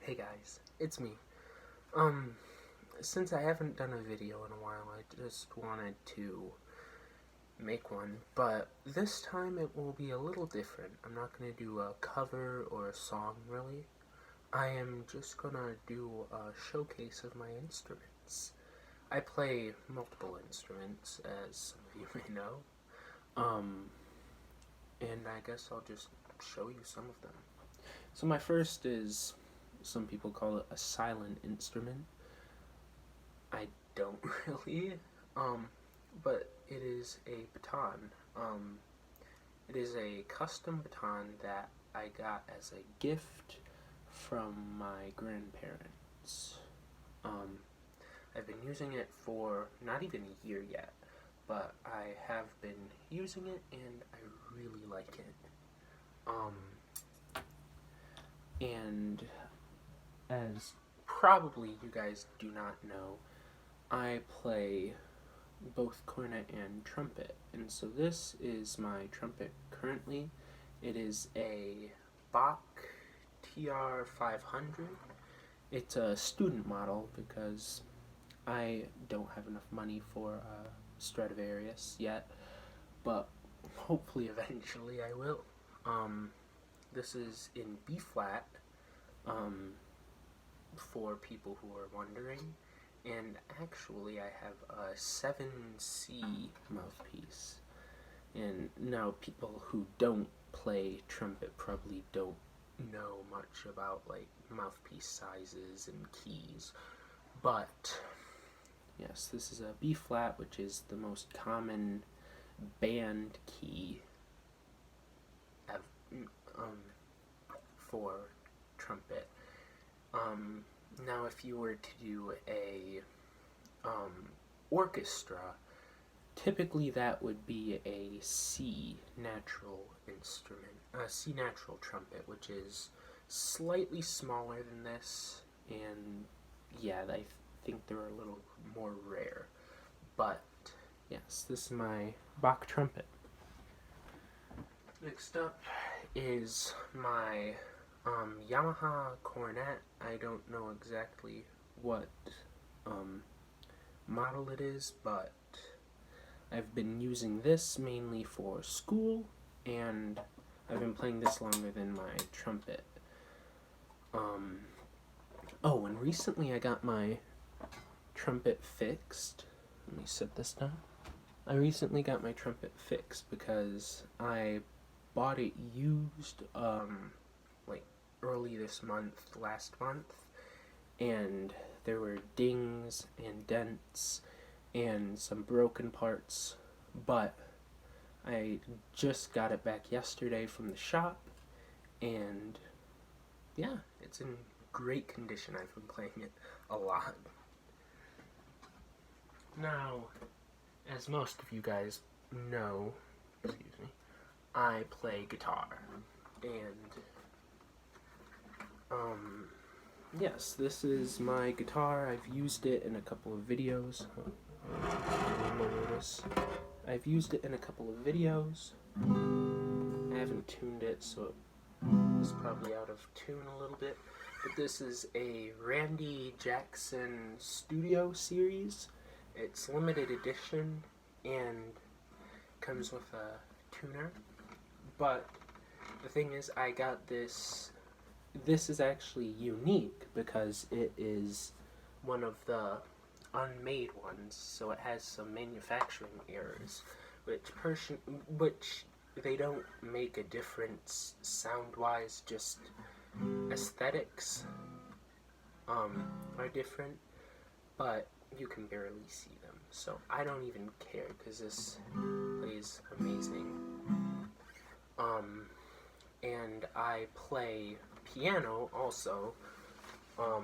Hey guys, it's me. Um, since I haven't done a video in a while, I just wanted to make one, but this time it will be a little different. I'm not going to do a cover or a song, really. I am just going to do a showcase of my instruments. I play multiple instruments, as some of you may know. Um, and I guess I'll just show you some of them. So my first is, some people call it a silent instrument. I don't really, but it is a baton. It is a custom baton that I got as a gift from my grandparents. Um, I've been using it for not even a year yet, but I have been using it and I really like it. And as probably you guys do not know, I play both cornet and trumpet, and so this is my trumpet currently. It is a Bach TR-500. It's a student model because I don't have enough money for a Stradivarius yet, but hopefully eventually I will. This is in B flat, for people who are wondering, and actually I have a 7C mouthpiece. And now people who don't play trumpet probably don't know much about like mouthpiece sizes and keys, but yes, this is a B flat, which is the most common band key for trumpet. Now if you were to do a orchestra, typically that would be a C natural instrument, a C natural trumpet, which is slightly smaller than this, and yeah, I think they're a little more rare. But yes, this is my Bach trumpet. Next up is my Yamaha cornet. I don't know exactly what model it is, but I've been using this mainly for school, and I've been playing this longer than my trumpet. Oh, and recently I got my trumpet fixed. Let me set this down. I recently got my trumpet fixed because I bought it used, like early this month, last month, and there were dings and dents and some broken parts, but I just got it back yesterday from the shop, and yeah, it's in great condition. I've been playing it a lot. Now, as most of you guys know, excuse me, I play guitar, and yes, this is my guitar. I've used it in a couple of videos. I've used it in a couple of videos. I haven't tuned it, so it's probably out of tune a little bit. But this is a Randy Jackson Studio Series. It's limited edition and comes with a tuner. But the thing is, I got this. This is actually unique because it is one of the unmade ones, so it has some manufacturing errors, which they don't make a difference sound-wise, just aesthetics are different, but you can barely see them, so I don't even care because this plays amazing. And I play piano also. I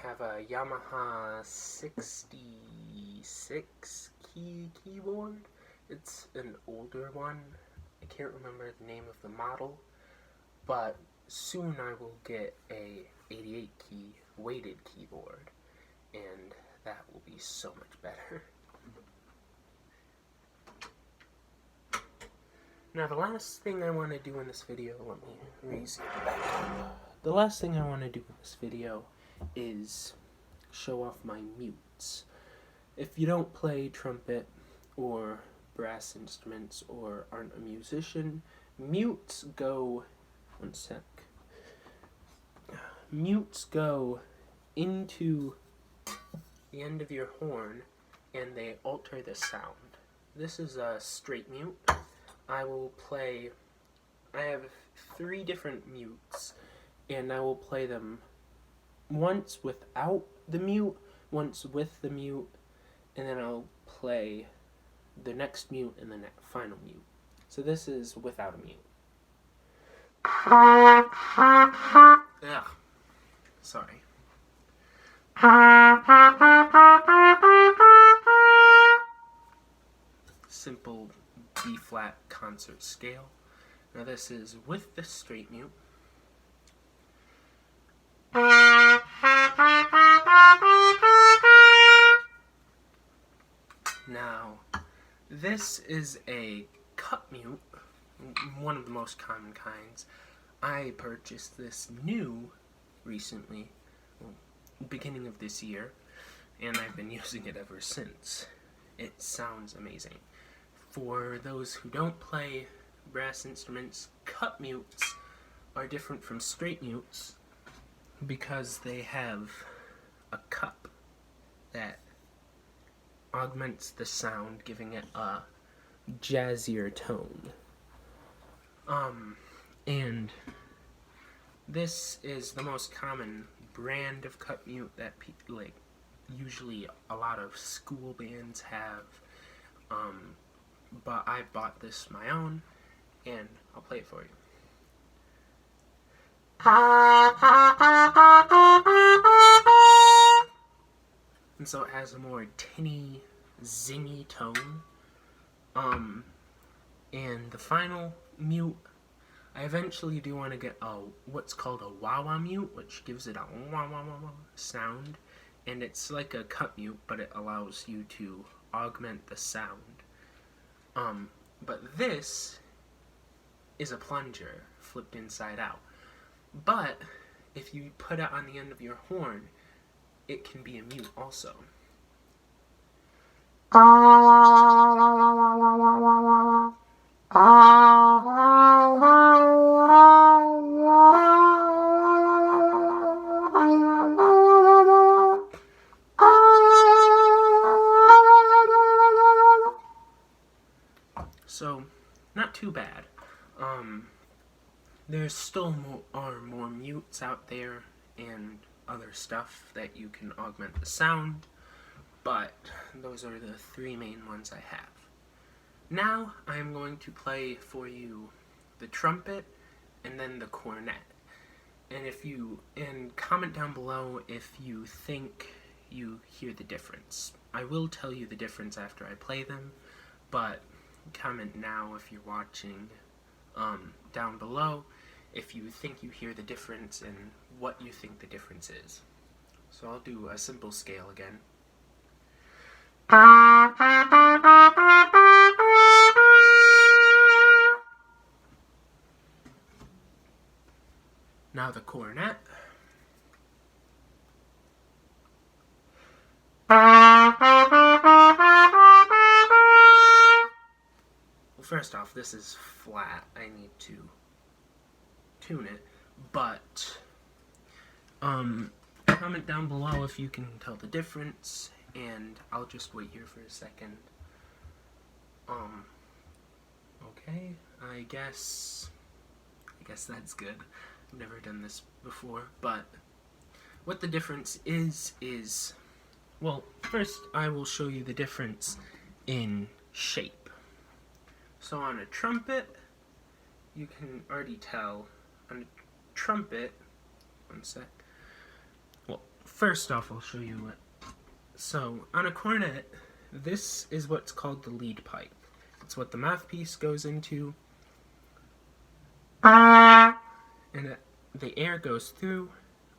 have a Yamaha 66 key keyboard. It's an older one. I can't remember the name of the model, but soon I will get a 88 key weighted keyboard, and that will be so much better. Now the last thing I want to do in this video, let me raise it back up. the last thing I want to do in this video is show off my mutes. If you don't play trumpet or brass instruments or aren't a musician, mutes go, one sec, mutes go into the end of your horn and they alter the sound. This is a straight mute. I have 3 different mutes, and I will play them once without the mute, once with the mute, and then I'll play the next mute and the final mute. So this is without a mute. Ugh. Sorry. Simple B-flat concert scale. Now this is with the straight mute. Now, this is a cup mute, one of the most common kinds. I purchased this new recently, beginning of this year, and I've been using it ever since. It sounds amazing. For those who don't play brass instruments, cup mutes are different from straight mutes because they have a cup that augments the sound, giving it a jazzier tone. And this is the most common brand of cup mute that usually a lot of school bands have. But I bought this my own, and I'll play it for you. And so it has a more tinny, zingy tone. And the final mute, I eventually do want to get what's called a wah-wah mute, which gives it a wah-wah-wah-wah sound. And it's like a cup mute, but it allows you to augment the sound. But this is a plunger flipped inside out. But if you put it on the end of your horn, it can be a mute also. So, not too bad. There's still more mutes out there and other stuff that you can augment the sound, but those are the 3 main ones I have. Now I'm going to play for you the trumpet and then the cornet. And comment down below if you think you hear the difference. I will tell you the difference after I play them, but comment now if you're watching down below if you think you hear the difference and what you think the difference is. So I'll do a simple scale again. Now the cornet. Well, first off, this is flat. I need to tune it, but comment down below if you can tell the difference, and I'll just wait here for a second. Okay, I guess that's good. I've never done this before, but what the difference is, well, first I will show you the difference in shape. So on a trumpet, you can already tell, on a trumpet, one sec, well, first off I'll show you what, so on a cornet, this is what's called the lead pipe. It's what the mouthpiece goes into, and the air goes through,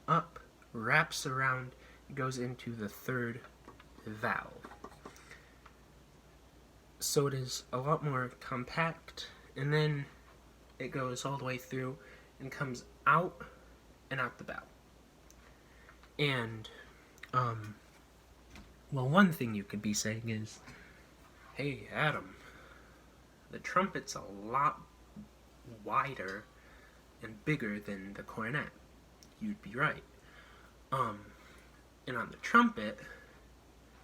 up, wraps around, goes into the 3rd valve. So it is a lot more compact, and then it goes all the way through and comes out and out the bow. And, well, one thing you could be saying is, hey, Adam, the trumpet's a lot wider and bigger than the cornet. You'd be right. And on the trumpet,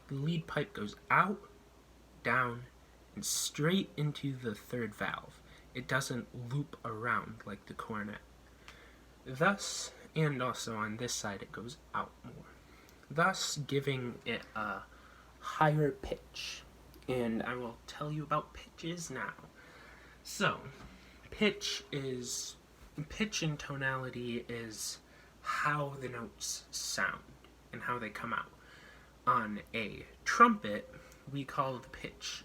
the lead pipe goes out, down, and straight into the third valve. It doesn't loop around like the cornet. Thus, and also on this side, it goes out more, thus giving it a higher pitch. And I will tell you about pitches now. So, pitch and tonality is how the notes sound and how they come out. On a trumpet, we call the pitch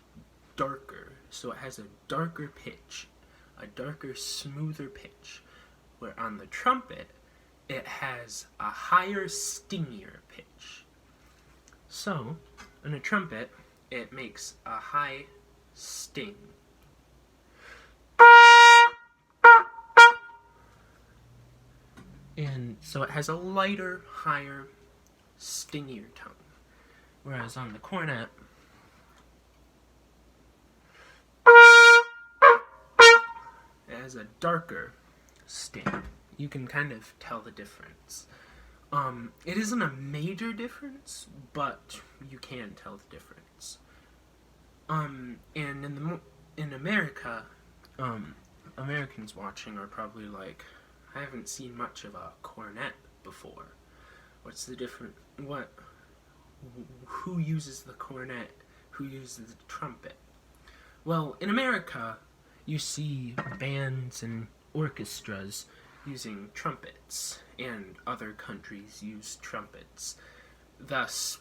darker, so it has a darker pitch, a darker, smoother pitch, where on the trumpet, it has a higher, stingier pitch. So, on a trumpet, it makes a high sting. And so it has a lighter, higher, stingier tone. Whereas on the cornet, it has a darker sting. You can kind of tell the difference. It isn't a major difference, but you can tell the difference. And in America, Americans watching are probably like, I haven't seen much of a cornet before. What's the difference? Who uses the cornet? Who uses the trumpet? Well, in America, you see bands and orchestras using trumpets, and other countries use trumpets. Thus,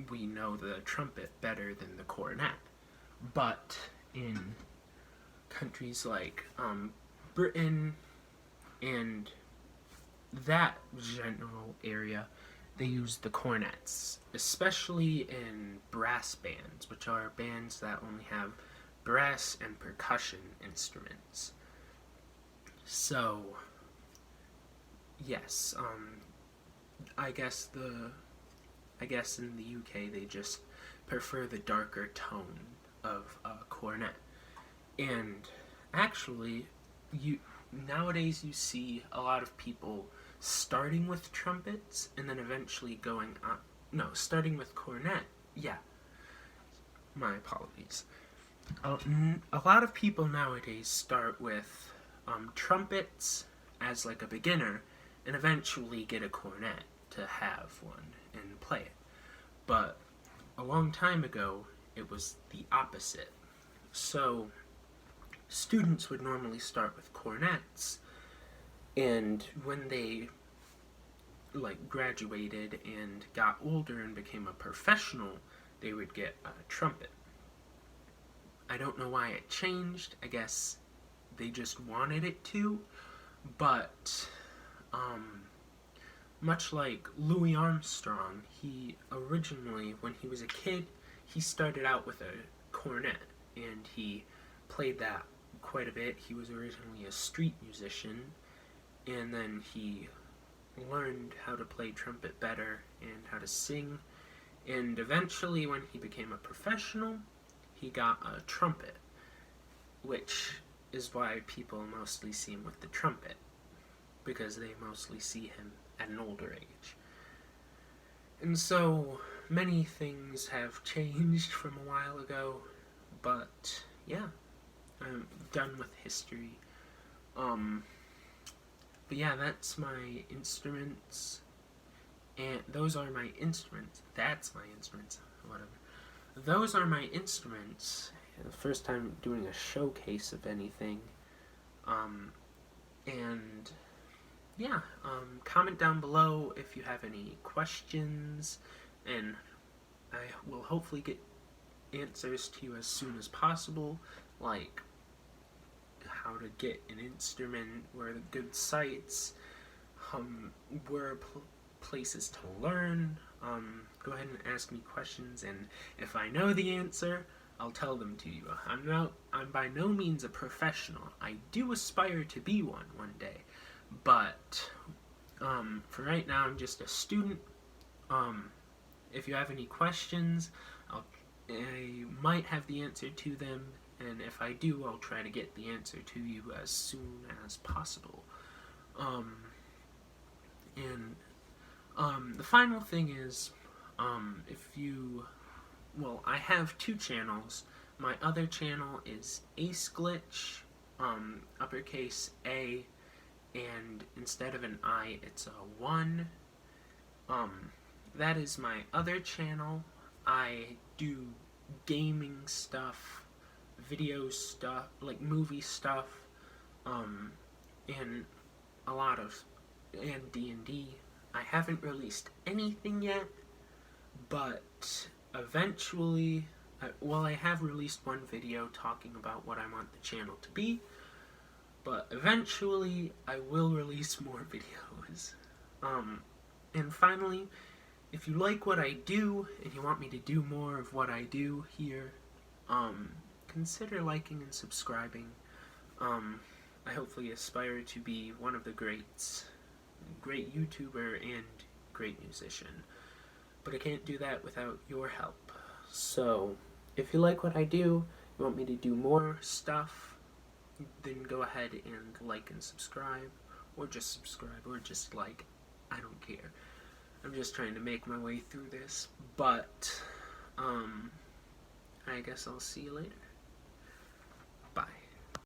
we know the trumpet better than the cornet. But in countries like Britain and that general area, they use the cornets, especially in brass bands, which are bands that only have brass and percussion instruments. So, yes, I guess in the UK they just prefer the darker tone of a cornet. And actually, nowadays you see a lot of people starting with trumpets and then eventually going up. No, starting with cornet. Yeah. My apologies. A lot of people nowadays start with trumpets as like a beginner and eventually get a cornet to have one and play it. But a long time ago, it was the opposite. So, students would normally start with cornets, and when they graduated and got older and became a professional, they would get a trumpet. I don't know why it changed. I guess they just wanted it to, but much like Louis Armstrong, he originally, when he was a kid, he started out with a cornet, and he played that quite a bit. He was originally a street musician, and then he learned how to play trumpet better and how to sing, and eventually when he became a professional, he got a trumpet, which is why people mostly see him with the trumpet, because they mostly see him at an older age. And so, many things have changed from a while ago, but yeah, I'm done with history. But yeah, that's my instruments, and those are my instruments. That's my instruments, whatever. Those are my instruments. The first time doing a showcase of anything. And yeah, comment down below if you have any questions, and I will hopefully get answers to you as soon as possible, like how to get an instrument, where are the good sites, where are places to learn. Go ahead and ask me questions, and if I know the answer, I'll tell them to you. I'm by no means a professional. I do aspire to be one day, but For right now, I'm just a student. If you have any questions, I might have the answer to them, and if I do, I'll try to get the answer to you as soon as possible. The final thing is, I have two channels. My other channel is Ace Glitch, uppercase A, and instead of an I, it's a 1. That is my other channel. I do gaming stuff, video stuff, like movie stuff, and a lot of, and D&D. I haven't released anything yet, but eventually, I have released one video talking about what I want the channel to be, but eventually I will release more videos. And finally, if you like what I do and you want me to do more of what I do here, consider liking and subscribing. I hopefully aspire to be one of the greats, great YouTuber and great musician, but I can't do that without your help. So, if you like what I do, you want me to do more stuff, then go ahead and like and subscribe, or just like, I don't care. I'm just trying to make my way through this, but, I guess I'll see you later.